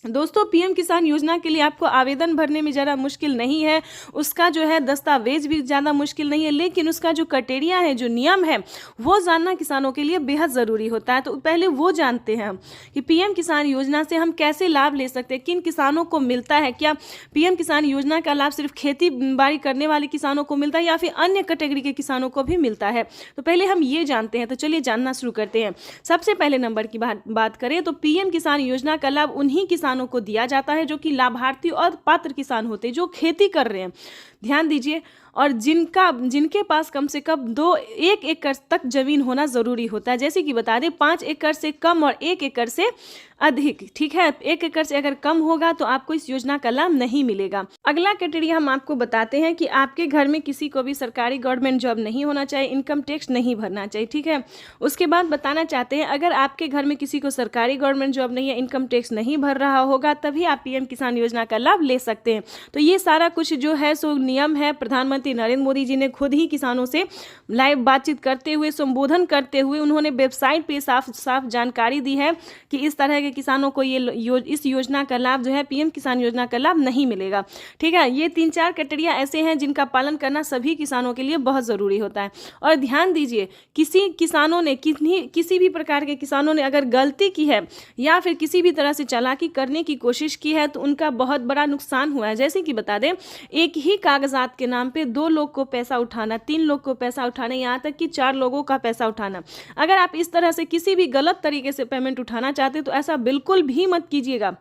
दोस्तों, पीएम किसान योजना के लिए आपको आवेदन भरने में ज़्यादा मुश्किल नहीं है, उसका जो है दस्तावेज भी ज़्यादा मुश्किल नहीं है, लेकिन उसका जो क्राइटेरिया है, जो नियम है, वो जानना किसानों के लिए बेहद ज़रूरी होता है। तो पहले वो जानते हैं कि पीएम किसान योजना से हम कैसे लाभ ले सकते हैं, किन किसानों को मिलता है, क्या पीएम किसान योजना का लाभ सिर्फ खेती बाड़ी करने वाले किसानों को मिलता है या फिर अन्य कैटेगरी के किसानों को भी मिलता है। तो पहले हम ये जानते हैं। तो चलिए जानना शुरू करते हैं। सबसे पहले नंबर की बात करें तो पीएम किसान योजना का लाभ उन्हीं किसानों को दिया जाता है जो कि लाभार्थी और पात्र किसान होते हैं, जो खेती कर रहे हैं। ध्यान दीजिए, और जिनके पास कम से कम 1 एकड़ तक जमीन होना जरूरी होता है। जैसे कि बता दें, 5 एकड़ से कम और 1 एकड़ से अधिक, ठीक है। 1 एकड़ से अगर कम होगा तो आपको इस योजना का लाभ नहीं मिलेगा। अगला क्राइटेरिया हम आपको बताते हैं कि आपके घर में किसी को भी सरकारी गवर्नमेंट जॉब नहीं होना चाहिए, इनकम टैक्स नहीं भरना चाहिए, ठीक है। उसके बाद बताना चाहते हैं, अगर आपके घर में किसी को सरकारी गवर्नमेंट जॉब नहीं है, इनकम टैक्स नहीं भर रहा होगा, तभी आप पीएम किसान योजना का लाभ ले सकते हैं। तो ये सारा कुछ जो है सो नियम है। प्रधानमंत्री नरेंद्र मोदी जी ने खुद ही किसानों से लाइव बातचीत करते हुए, संबोधन करते हुए उन्होंने वेबसाइट पे साफ साफ जानकारी दी है कि इस तरह के किसानों को इस योजना का लाभ जो है, पीएम किसान योजना का लाभ नहीं मिलेगा। ठीक है, ये 3-4 क्राइटेरिया ऐसे हैं जिनका पालन करना सभी किसानों के लिए बहुत ज़रूरी होता है। और ध्यान दीजिए, किसी भी प्रकार के किसानों ने अगर गलती की है या फिर किसी भी तरह से चालाकी करने की कोशिश की है तो उनका बहुत बड़ा नुकसान हुआ है। जैसे कि बता दें, एक ही कागजात के नाम पे 2 लोग को पैसा उठाना, 3 लोग को पैसा उठाना, यहाँ तक कि 4 लोगों का पैसा उठाना। अगर आप इस तरह से किसी भी गलत तरीके से पेमेंट उठाना चाहते तो ऐसा बिल्कुल भी मत कीजिएगा,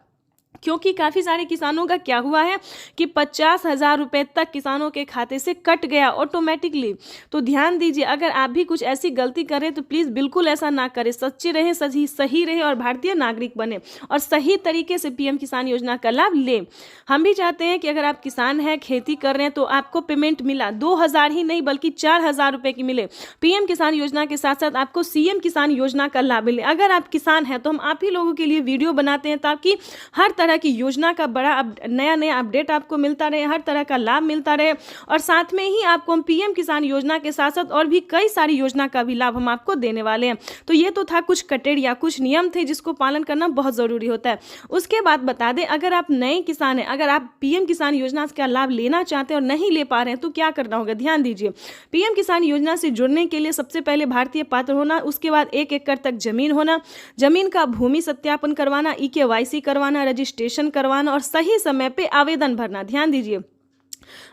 क्योंकि काफ़ी सारे किसानों का क्या हुआ है कि 50,000 रुपये तक किसानों के खाते से कट गया ऑटोमेटिकली। तो ध्यान दीजिए, अगर आप भी कुछ ऐसी गलती करें तो प्लीज़ बिल्कुल ऐसा ना करें। सच्चे रहें, सही रहें और भारतीय नागरिक बने और सही तरीके से पीएम किसान योजना का लाभ लें। हम भी चाहते हैं कि अगर आप किसान हैं, खेती कर रहे हैं, तो आपको पेमेंट मिला 2,000 ही नहीं बल्कि 4,000 रुपये की मिले। पीएम किसान योजना के साथ साथ आपको सीएम किसान योजना का लाभ मिले। अगर आप किसान हैं तो हम आप ही लोगों के लिए वीडियो बनाते हैं ताकि हर तरह की योजना का बड़ा नया अपडेट आपको मिलता रहे, हर तरह का लाभ मिलता रहे। और साथ में ही आपको हम पीएम किसान योजना के साथ साथ और भी कई सारी योजना का भी लाभ हम आपको देने वाले हैं। तो ये तो था कुछ क्राइटेरिया, कुछ नियम थे जिसको पालन करना बहुत ज़रूरी होता है। उसके बाद बता दें, अगर आप नए किसान हैं, अगर आप पीएम किसान योजना का लाभ लेना चाहते हैं और नहीं ले पा रहे हैं तो क्या करना होगा। ध्यान दीजिए, पीएम किसान योजना से जुड़ने के लिए सबसे पहले भारतीय पात्र होना, उसके बाद 1 एकड़ तक जमीन होना, जमीन का भूमि सत्यापन करवाना, EKYC करवाना, रजिस्ट्रेशन करवाना और सही समय पे आवेदन भरना। ध्यान दीजिए,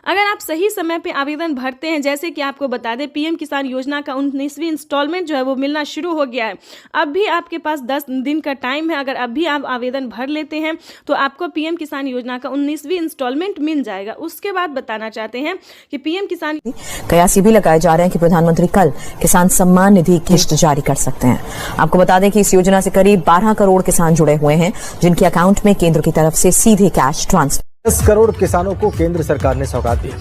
अगर आप सही समय पे आवेदन भरते हैं, जैसे कि आपको बता दें पीएम किसान योजना का 19वीं इंस्टॉलमेंट जो है वो मिलना शुरू हो गया है। अब भी आपके पास 10 दिन का टाइम है। अगर अब भी आप आवेदन भर लेते हैं तो आपको पीएम किसान योजना का 19वीं इंस्टॉलमेंट मिल जाएगा। उसके बाद बताना चाहते हैं कि पीएम किसान कयास भी लगाए जा रहे हैं कि प्रधानमंत्री कल किसान सम्मान निधि किस्त जारी कर सकते हैं। आपको बता दें कि इस योजना से करीब 12 करोड़ किसान जुड़े हुए हैं, जिनके अकाउंट में केंद्र की तरफ से सीधे कैश ट्रांसफर 10 करोड़ किसानों को केंद्र सरकार ने सौगात दी।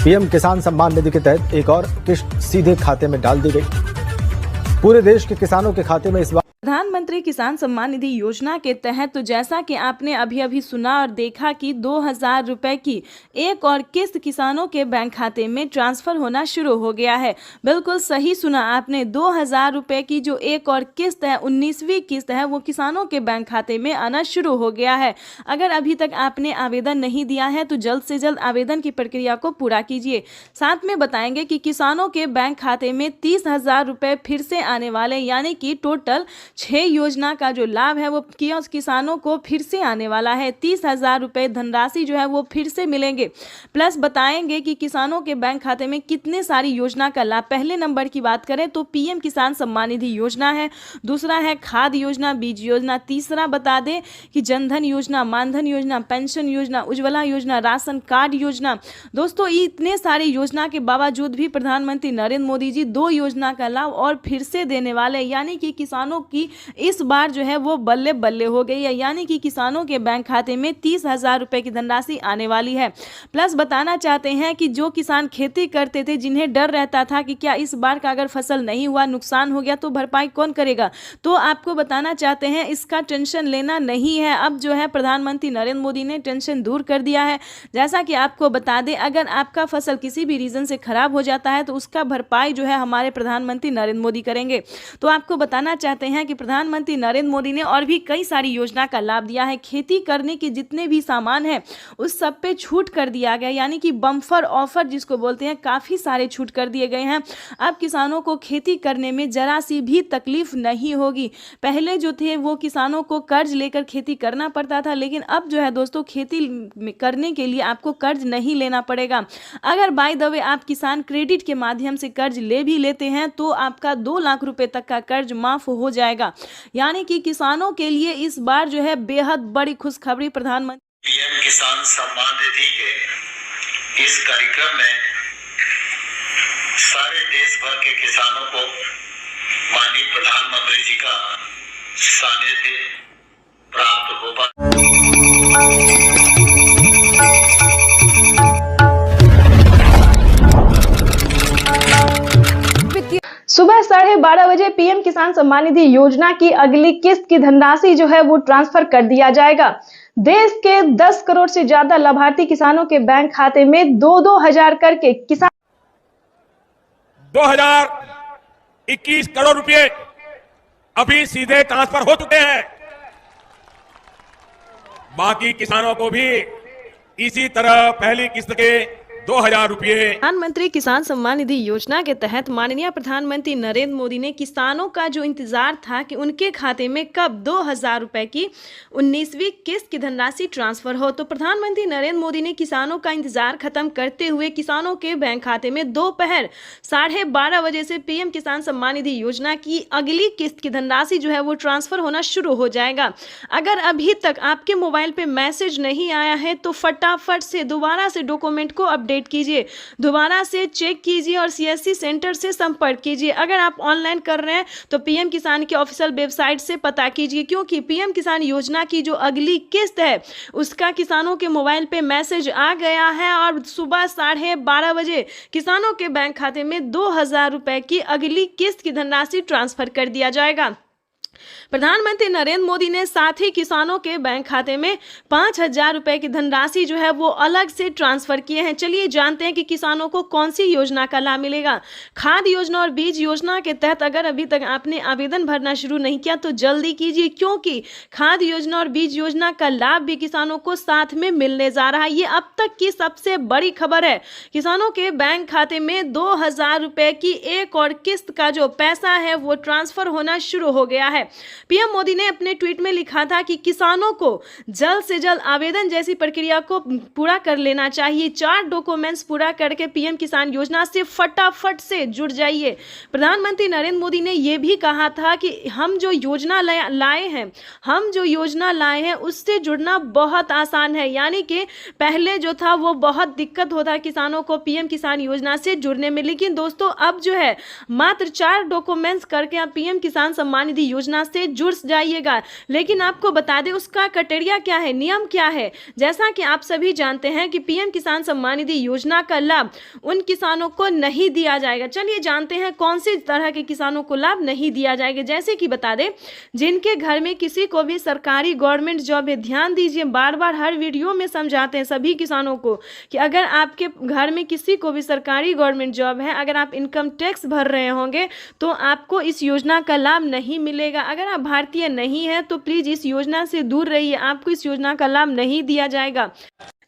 पीएम किसान सम्मान निधि के तहत एक और किस्त सीधे खाते में डाल दी गई। पूरे देश के किसानों के खाते में इस बार प्रधानमंत्री किसान सम्मान निधि योजना के तहत तो जैसा कि आपने अभी सुना और देखा कि 2,000 रुपए की एक और किस्त किसानों के बैंक खाते में ट्रांसफर होना शुरू हो गया है। बिल्कुल सही सुना आपने, 2,000 रुपए की जो एक और किस्त है, 19वीं किस्त है, वो किसानों के बैंक खाते में आना शुरू हो गया है। अगर अभी तक आपने आवेदन नहीं दिया है तो जल्द से जल्द आवेदन की प्रक्रिया को पूरा कीजिए। साथ में बताएंगे कि किसानों के बैंक खाते में 30,000 रुपए फिर से आने वाले, यानी कि टोटल 6 योजना का जो लाभ है वो किसानों को फिर से आने वाला है। 30,000 रुपए धनराशि जो है वो फिर से मिलेंगे। प्लस बताएंगे कि किसानों के बैंक खाते में कितने सारी योजना का लाभ। पहले नंबर की बात करें तो पीएम किसान सम्मान निधि योजना है, दूसरा है खाद योजना, बीज योजना, तीसरा बता दें कि जनधन योजना, मानधन योजना, पेंशन योजना, उज्ज्वला योजना, राशन कार्ड योजना। दोस्तों, इतने सारे योजना के बावजूद भी प्रधानमंत्री नरेंद्र मोदी जी 2 योजना का लाभ और फिर से देने वाले, यानी कि किसानों की इस बार जो है वो बल्ले बल्ले हो गई है। यानी कि किसानों के बैंक खाते में 30,000 रुपए की धनराशि आने वाली है। प्लस बताना चाहते हैं कि जो किसान खेती करते थे, जिन्हें डर रहता था कि क्या इस बार का अगर फसल नहीं हुआ, नुकसान हो गया तो भरपाई कौन करेगा, तो आपको बताना चाहते हैं इसका टेंशन लेना नहीं है। अब जो है प्रधानमंत्री नरेंद्र मोदी ने टेंशन दूर कर दिया है। जैसा कि आपको बता दें, अगर आपका फसल किसी भी रीजन से खराब हो जाता है तो उसका भरपाई जो है हमारे प्रधानमंत्री नरेंद्र मोदी करेंगे। तो आपको बताना चाहते हैं कि प्रधानमंत्री नरेंद्र मोदी ने और भी कई सारी योजना का लाभ दिया है। खेती करने के जितने भी सामान हैं उस सब पे छूट कर दिया गया, यानी कि बम्पर ऑफर जिसको बोलते हैं, काफ़ी सारे छूट कर दिए गए हैं। अब किसानों को खेती करने में जरा सी भी तकलीफ नहीं होगी। पहले जो थे वो किसानों को कर्ज लेकर खेती करना पड़ता था, लेकिन अब जो है दोस्तों खेती करने के लिए आपको कर्ज नहीं लेना पड़ेगा। अगर बाय द वे आप किसान क्रेडिट के माध्यम से कर्ज ले भी लेते हैं तो आपका 2 लाख रुपए तक का कर्ज माफ हो जाएगा। यानी कि किसानों के लिए इस बार जो है बेहद बड़ी खुशखबरी प्रधानमंत्री पीएम किसान सम्मान निधि के इस कार्यक्रम में सारे देश भर के किसानों को माननीय प्रधानमंत्री जी का सानिध्य प्राप्त हो पाए। सुबह 12:30 बजे पीएम किसान सम्मान निधि योजना की अगली किस्त की धनराशि जो है वो ट्रांसफर कर दिया जाएगा। देश के 10 करोड़ से ज्यादा लाभार्थी किसानों के बैंक खाते में 2-2 हजार करके किसान 2021 करोड़ रुपए अभी सीधे ट्रांसफर हो चुके हैं। बाकी किसानों को भी इसी तरह पहली किस्त के 2000 रुपए। प्रधानमंत्री किसान सम्मान निधि योजना के तहत माननीय प्रधानमंत्री नरेंद्र मोदी ने किसानों का जो इंतजार था कि उनके खाते में कब 2000 रुपए की 19वीं किस्त की धनराशि ट्रांसफर हो, तो प्रधानमंत्री नरेंद्र मोदी ने किसानों का इंतजार खत्म करते हुए किसानों के बैंक खाते में दोपहर 12:30 बजे से पीएम किसान सम्मान निधि योजना की अगली किस्त की धनराशि जो है वो ट्रांसफर होना शुरू हो जाएगा। अगर अभी तक आपके मोबाइल पे मैसेज नहीं आया है तो फटाफट से दोबारा से डॉक्यूमेंट को अपडेट कीजिए, दोबारा से चेक कीजिए और सीएससी सेंटर से संपर्क कीजिए। अगर आप ऑनलाइन कर रहे हैं तो पीएम किसान की ऑफिशियल वेबसाइट से पता कीजिए, क्योंकि पीएम किसान योजना की जो अगली किस्त है उसका किसानों के मोबाइल पे मैसेज आ गया है और सुबह 12:30 बजे किसानों के बैंक खाते में 2000 रुपए की अगली किस्त की धनराशि ट्रांसफर कर दिया जाएगा। प्रधानमंत्री नरेंद्र मोदी ने साथ ही किसानों के बैंक खाते में 5000 रुपए की धनराशि जो है वो अलग से ट्रांसफर किए हैं। चलिए जानते हैं कि किसानों को कौन सी योजना का लाभ मिलेगा। खाद योजना और बीज योजना के तहत अगर अभी तक आपने आवेदन भरना शुरू नहीं किया तो जल्दी कीजिए, क्योंकि खाद योजना और बीज योजना का लाभ भी किसानों को साथ में मिलने जा रहा है। ये अब तक की सबसे बड़ी खबर है। किसानों के बैंक खाते में 2000 रुपए की एक और किस्त का जो पैसा है वो ट्रांसफर होना शुरू हो गया है। पीएम मोदी ने अपने ट्वीट में लिखा था कि किसानों को जल्द से जल्द आवेदन जैसी प्रक्रिया को पूरा कर लेना चाहिए। 4 डॉक्यूमेंट्स पूरा करके पीएम किसान योजना से फटाफट से जुड़ जाइए। प्रधानमंत्री नरेंद्र मोदी ने यह भी कहा था कि हम जो योजना लाए हैं उससे जुड़ना बहुत आसान है, यानी कि पहले जो था वो बहुत दिक्कत होता किसानों को पीएम किसान योजना से जुड़ने में, लेकिन दोस्तों अब जो है मात्र 4 डॉक्यूमेंट्स करके आप पीएम किसान सम्मान निधि योजना से जुड़ जाइएगा। लेकिन आपको बता दें उसका क्राइटेरिया क्या है, नियम क्या है। जैसा कि आप सभी जानते हैं कि पीएम किसान सम्मान निधि योजना का लाभ उन किसानों को नहीं दिया जाएगा। चलिए जानते हैं कौन सी तरह के किसानों को लाभ नहीं दिया जाएगा। जैसे कि बता दें जिनके घर में किसी को भी सरकारी गवर्नमेंट जॉब है, ध्यान दीजिए, बार बार हर वीडियो में समझाते हैं सभी किसानों को कि अगर आपके घर में किसी को भी सरकारी गवर्नमेंट जॉब है, अगर आप इनकम टैक्स भर रहे होंगे तो आपको इस योजना का लाभ नहीं मिलेगा। अगर आप भारतीय नहीं है तो प्लीज इस योजना से दूर रहिए, आपको इस योजना का लाभ नहीं दिया जाएगा।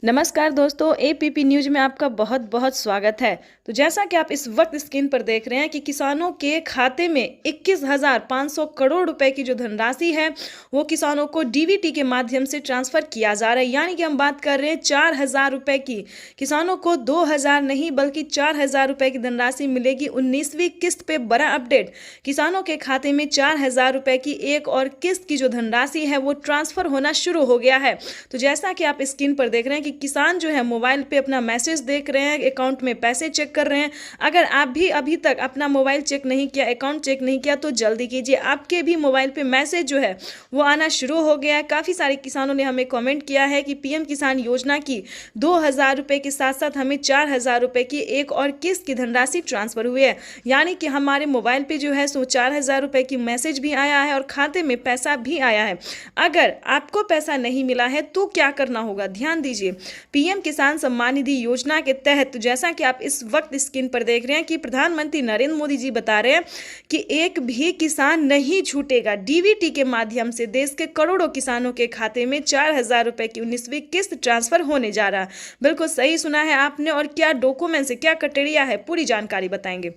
नमस्कार दोस्तों, एपीपी न्यूज में आपका बहुत बहुत स्वागत है। तो जैसा कि आप इस वक्त स्क्रीन पर देख रहे हैं कि किसानों के खाते में 21,500 करोड़ रुपए की जो धनराशि है वो किसानों को डीबीटी के माध्यम से ट्रांसफर किया जा रहा है। यानी कि हम बात कर रहे हैं 4000 रुपए की। किसानों को 2000 नहीं बल्कि 4000 रुपए की धनराशि मिलेगी 19वीं किस्त पे। बड़ा अपडेट, किसानों के खाते में 4000 रुपए की एक और किस्त की जो धनराशि है वो ट्रांसफर होना शुरू हो गया है। तो जैसा कि आप स्क्रीन पर देख रहे हैं कि किसान जो है मोबाइल पे अपना मैसेज देख रहे हैं, अकाउंट में पैसे चेक कर रहे हैं। अगर आप भी अभी तक अपना मोबाइल चेक नहीं किया, अकाउंट चेक नहीं किया तो जल्दी कीजिए, आपके भी मोबाइल पे मैसेज जो है वो आना शुरू हो गया है। काफ़ी सारे किसानों ने हमें कमेंट किया है कि पीएम किसान योजना की 2000 रुपए के साथ साथ हमें 4000 रुपए की एक और किस्त की धनराशि ट्रांसफर हुई है। यानी कि हमारे मोबाइल पे जो है सो 4000 रुपए की मैसेज भी आया है और खाते में पैसा भी आया है। अगर आपको पैसा नहीं मिला है तो क्या करना होगा, ध्यान दीजिए। पीएम किसान सम्मान निधि योजना के तहत जैसा कि आप इस वक्त स्क्रीन पर देख रहे हैं कि प्रधानमंत्री नरेंद्र मोदी जी बता रहे हैं कि एक भी किसान नहीं छूटेगा। डीबीटी के माध्यम से देश के करोड़ों किसानों के खाते में 4000 रुपए की 19वीं किस्त ट्रांसफर होने जा रहा है। बिल्कुल सही सुना है आपने। और क्या डॉक्यूमेंट्स है, क्या क्राइटेरिया है, पूरी जानकारी बताएंगे।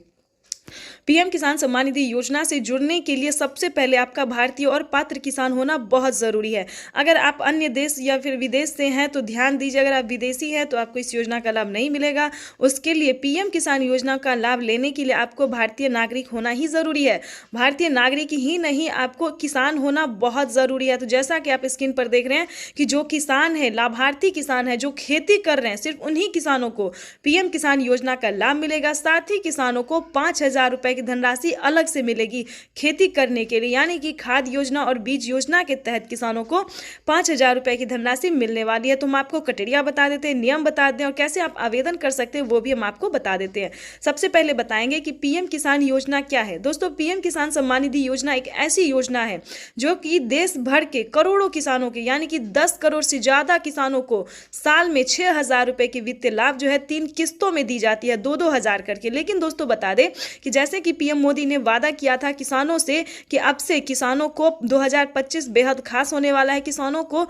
पीएम किसान सम्मान निधि योजना से जुड़ने के लिए सबसे पहले आपका भारतीय और पात्र किसान होना बहुत ज़रूरी है। अगर आप अन्य देश या फिर विदेश से हैं तो ध्यान दीजिए, अगर आप विदेशी हैं तो आपको इस योजना का लाभ नहीं मिलेगा। उसके लिए पीएम किसान योजना का लाभ लेने के लिए आपको भारतीय नागरिक होना ही ज़रूरी है। भारतीय नागरिक ही नहीं, आपको किसान होना बहुत ज़रूरी है। तो जैसा कि आप स्क्रीन पर देख रहे हैं कि जो किसान है, लाभार्थी किसान है, जो खेती कर रहे हैं, सिर्फ उन्हीं किसानों को पीएम किसान योजना का लाभ मिलेगा। साथ ही किसानों को 5000 5,000 रुपए की धनराशि अलग से मिलेगी खेती करने के लिए, यानी कि खाद योजना और बीज योजना के तहत किसानों को 5,000 रुपए की धनराशि मिलने वाली है। तो हम आपको क्राइटेरिया बता देते हैं, नियम बता दें और कैसे आप आवेदन कर सकते हैं वो भी हम आपको बता देते हैं। सबसे पहले बताएंगे कि पीएम किसान योजना क्या है। दोस्तों, पीएम किसान सम्मान निधि योजना एक ऐसी योजना है जो कि देश भर के करोड़ों किसानों के, यानी कि 10 करोड़ से ज्यादा किसानों को साल में 6,000 रुपए की वित्तीय लाभ जो है 3 किस्तों में दी जाती है, 2-2 हजार करके। लेकिन दोस्तों बता दें कि जैसे कि पीएम मोदी ने वादा किया था किसानों से कि अब से किसानों को 2025 बेहद खास होने वाला है, किसानों को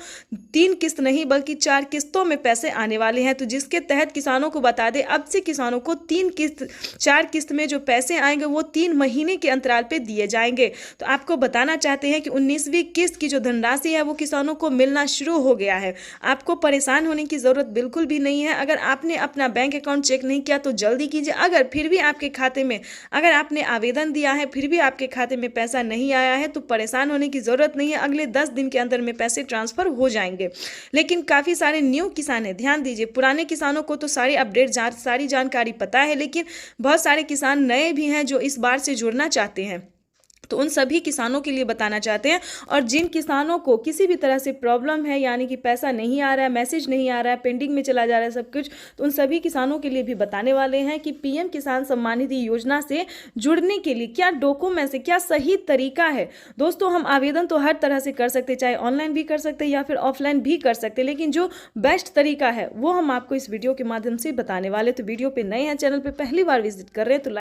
3 किस्त नहीं बल्कि 4 किस्तों में पैसे आने वाले हैं। तो जिसके तहत किसानों को बता दें अब से किसानों को 4 किस्त में जो पैसे आएंगे वो 3 महीने के अंतराल पे दिए जाएंगे। तो आपको बताना चाहते हैं कि 19वीं किस्त की जो धनराशि है वो किसानों को मिलना शुरू हो गया है। आपको परेशान होने की जरूरत बिल्कुल भी नहीं है। अगर आपने अपना बैंक अकाउंट चेक नहीं किया तो जल्दी कीजिए। अगर फिर भी आपके खाते में, अगर आपने आवेदन दिया है फिर भी आपके खाते में पैसा नहीं आया है तो परेशान होने की जरूरत नहीं है, अगले 10 दिन के अंदर में पैसे ट्रांसफर हो जाएंगे। लेकिन काफी सारे न्यू किसान हैं, ध्यान दीजिए, पुराने किसानों को तो सारी अपडेट सारी जानकारी पता है, लेकिन बहुत सारे किसान नए भी हैं जो इस बार से जुड़ना चाहते हैं। तो उन सभी किसानों के लिए बताना चाहते हैं। और जिन किसानों को किसी भी तरह से प्रॉब्लम है, यानी कि पैसा नहीं आ रहा है, मैसेज नहीं आ रहा है, पेंडिंग में चला जा रहा है सब कुछ, तो उन सभी किसानों के लिए भी बताने वाले हैं कि पीएम किसान सम्मान निधि योजना से जुड़ने के लिए क्या डॉक्यूमेंट्स है, क्या सही तरीका है। दोस्तों, हम आवेदन तो हर तरह से कर सकते, चाहे ऑनलाइन भी कर सकते या फिर ऑफलाइन भी कर सकते, लेकिन जो बेस्ट तरीका है वो हम आपको इस वीडियो के माध्यम से बताने वाले। तो वीडियो पे नए हैं, चैनल पे पहली बार विजिट कर रहे हैं तो